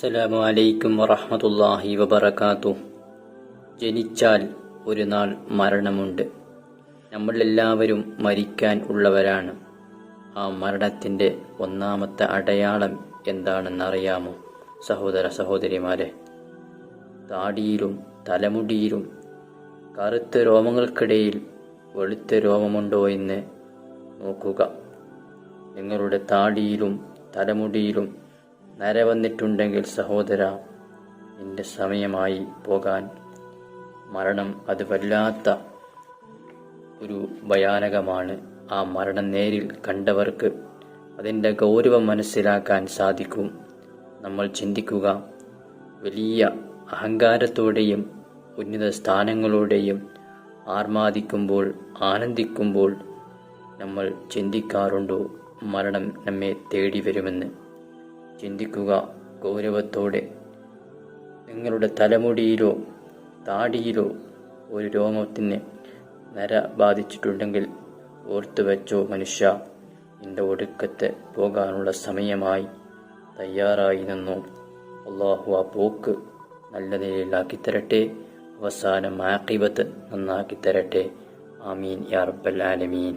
അസ്സലാമു അലൈക്കും വറഹ്മത്തുള്ളാഹി വബറകാതുഹു. ജനിച്ചാൽ ഒരു നാൾ മരണമുണ്ട്. നമ്മളെല്ലാവരും മരിക്കാൻ ഉള്ളവരാണ്. ആ മരണത്തിൻ്റെ ഒന്നാമത്തെ അടയാളം എന്താണെന്നറിയാമോ സഹോദര സഹോദരിമാരെ? താടിയിലും തലമുടിയിലും കറുത്ത രോമങ്ങൾക്കിടയിൽ വെളുത്ത രോമമുണ്ടോ എന്ന് നോക്കുക. നിങ്ങളുടെ താടിയിലും തലമുടിയിലും നര വന്നിട്ടുണ്ടെങ്കിൽ സഹോദര, നിന്റെ സമയമായി പോകാൻ. മരണം അത് വല്ലാത്ത ഒരു ഭയാനകമാണ്. ആ മരണം നേരിൽ കണ്ടവർക്ക് അതിൻ്റെ ഗൗരവം മനസ്സിലാക്കാൻ സാധിക്കും. നമ്മൾ ചിന്തിക്കുക, വലിയ അഹങ്കാരത്തോടെയും ഉന്നത സ്ഥാനങ്ങളോടെയും ആർമാദിക്കുമ്പോൾ ആനന്ദിക്കുമ്പോൾ നമ്മൾ ചിന്തിക്കാറുണ്ടോ മരണം നമ്മെ തേടി വരുമെന്ന്? ചിന്തിക്കുക ഗൗരവത്തോടെ. നിങ്ങളുടെ തലമുടിയിലോ താടിയിലോ ഒരു രോമത്തിന് നര ബാധിച്ചിട്ടുണ്ടെങ്കിൽ ഓർത്തു വെച്ചോ മനുഷ്യ, നിന്റെ ഒടുക്കത്തെ പോകാനുള്ള സമയമായി. തയ്യാറായി നിന്നോ. അല്ലാഹു ആ പോക്ക് നല്ല നിലയിലാക്കി തരട്ടെ. അവസാനം ആഖിബത്ത് നന്നാക്കി തരട്ടെ. ആമീൻ യാ റബ്ബൽ ആലമീൻ.